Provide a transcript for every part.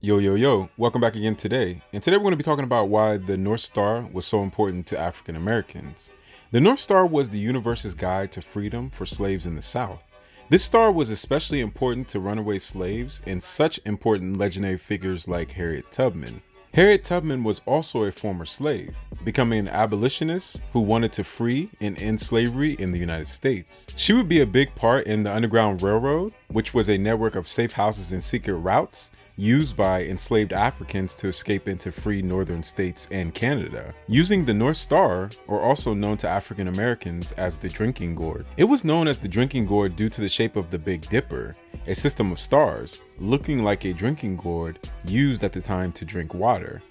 Yo, welcome back again today. And today we're going to be talking about why the North Star was so important to African Americans. The North Star was the universe's guide to freedom for slaves in the South. This star was especially important to runaway slaves and such important legendary figures like Harriet Tubman. Harriet Tubman was also a former slave, becoming an abolitionist who wanted to free and end slavery in the United States. She would be a big part in the Underground Railroad, which was a network of safe houses and secret routes used by enslaved Africans to escape into free northern states and Canada, using the North Star, or also known to African Americans as the Drinking Gourd. It was known as the Drinking Gourd due to the shape of the Big Dipper, a system of stars, looking like a drinking gourd used at the time to drink water.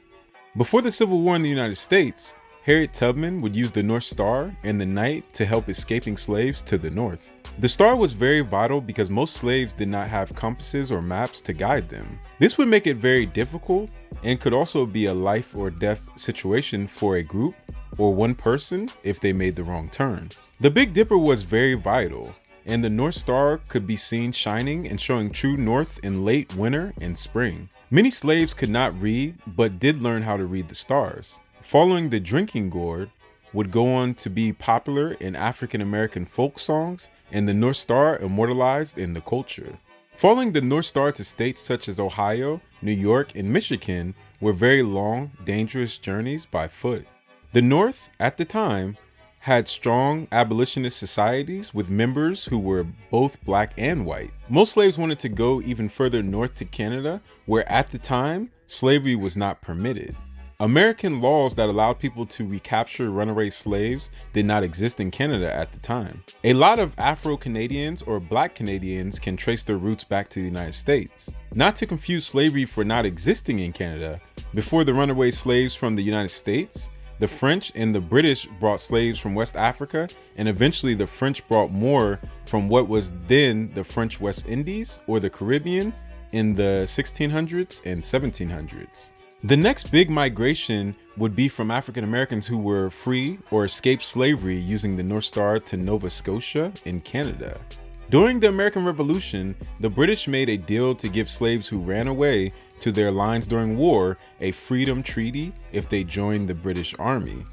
Before the Civil War in the United States, Harriet Tubman would use the North Star in the night to help escaping slaves to the north. The star was very vital because most slaves did not have compasses or maps to guide them. This would make it very difficult and could also be a life or death situation for a group or one person if they made the wrong turn. The Big Dipper was very vital, and the North Star could be seen shining and showing true north in late winter and spring. Many slaves could not read but did learn how to read the stars. Following the Drinking Gourd would go on to be popular in African American folk songs and the North Star immortalized in the culture. Following the North Star to states such as Ohio, New York, and Michigan were very long, dangerous journeys by foot. The North, at the time, had strong abolitionist societies with members who were both black and white. Most slaves wanted to go even further north to Canada, where at the time, slavery was not permitted. American laws that allowed people to recapture runaway slaves did not exist in Canada at the time. A lot of Afro-Canadians or Black Canadians can trace their roots back to the United States. Not to confuse slavery for not existing in Canada, before the runaway slaves from the United States, the French and the British brought slaves from West Africa, and eventually the French brought more from what was then the French West Indies or the Caribbean in the 1600s and 1700s. The next big migration would be from African Americans who were free or escaped slavery using the North Star to Nova Scotia in Canada. During the American Revolution, the British made a deal to give slaves who ran away to their lines during war a freedom treaty if they joined the British Army.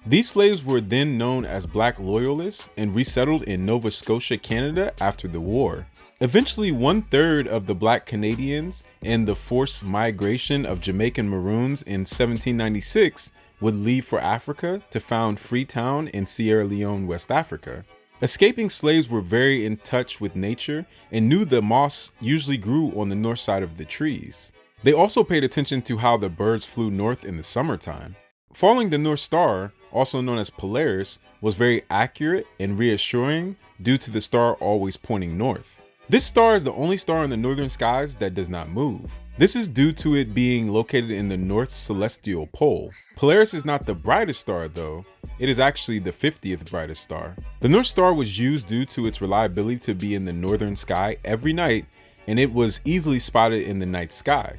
These slaves were then known as Black Loyalists and resettled in Nova Scotia, Canada after the war. Eventually, 1/3 of the Black Canadians and the forced migration of Jamaican Maroons in 1796 would leave for Africa to found Freetown in Sierra Leone, West Africa. Escaping slaves were very in touch with nature and knew the moss usually grew on the north side of the trees. They also paid attention to how the birds flew north in the summertime. Following the North Star, also known as Polaris, was very accurate and reassuring due to the star always pointing north. This star is the only star in the northern skies that does not move. This is due to it being located in the North Celestial Pole. Polaris is not the brightest star though, it is actually the 50th brightest star. The North Star was used due to its reliability to be in the northern sky every night, and it was easily spotted in the night sky.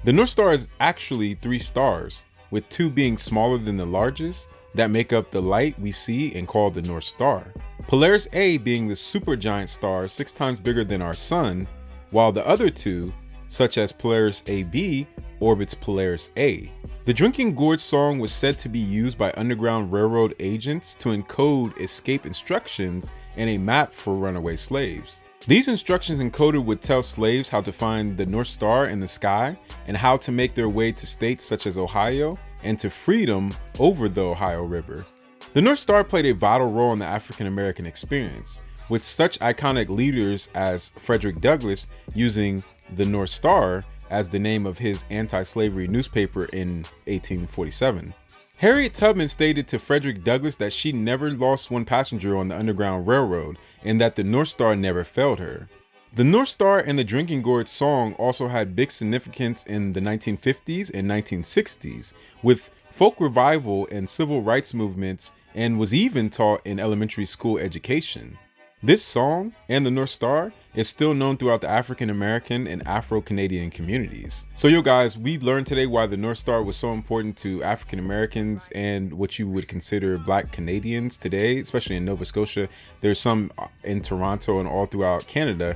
The North Star is actually 3 stars, with 2 being smaller than the largest, that make up the light we see and call the North Star. Polaris A being the supergiant star 6 times bigger than our sun, while the other 2, such as Polaris AB, orbits Polaris A. The Drinking Gourd song was said to be used by Underground Railroad agents to encode escape instructions and a map for runaway slaves. These instructions encoded would tell slaves how to find the North Star in the sky and how to make their way to states such as Ohio and to freedom over the Ohio River. The North Star played a vital role in the African American experience, with such iconic leaders as Frederick Douglass using the North Star as the name of his anti-slavery newspaper in 1847. Harriet Tubman stated to Frederick Douglass that she never lost one passenger on the Underground Railroad and that the North Star never failed her. The North Star and the Drinking Gourd song also had big significance in the 1950s and 1960s, with folk revival and civil rights movements, and was even taught in elementary school education. This song and the North Star is still known throughout the African American and Afro-Canadian communities. So yo guys, we learned today why the North Star was so important to African Americans and what you would consider Black Canadians today, especially in Nova Scotia. There's some in Toronto and all throughout Canada.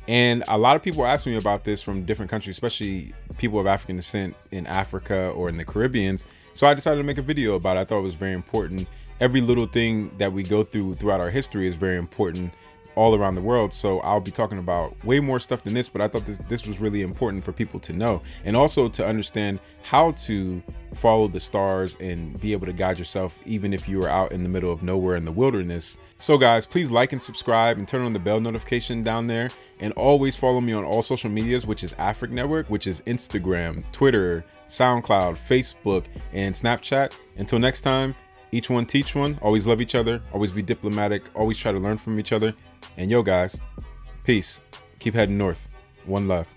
And a lot of people ask me about this from different countries, especially people of African descent in Africa or in the Caribbeans. So I decided to make a video about it. I thought it was very important. Every little thing that we go through throughout our history is very important all around the world. So I'll be talking about way more stuff than this, but I thought this was really important for people to know, and also to understand how to follow the stars and be able to guide yourself even if you are out in the middle of nowhere in the wilderness. So guys, please like and subscribe and turn on the bell notification down there, and always follow me on all social medias, which is Afric Network, which is Instagram, Twitter, SoundCloud, Facebook, and Snapchat. Until next time, each one teach one. Always love each other, always be diplomatic, always try to learn from each other. And yo guys, peace. Keep heading north. One love.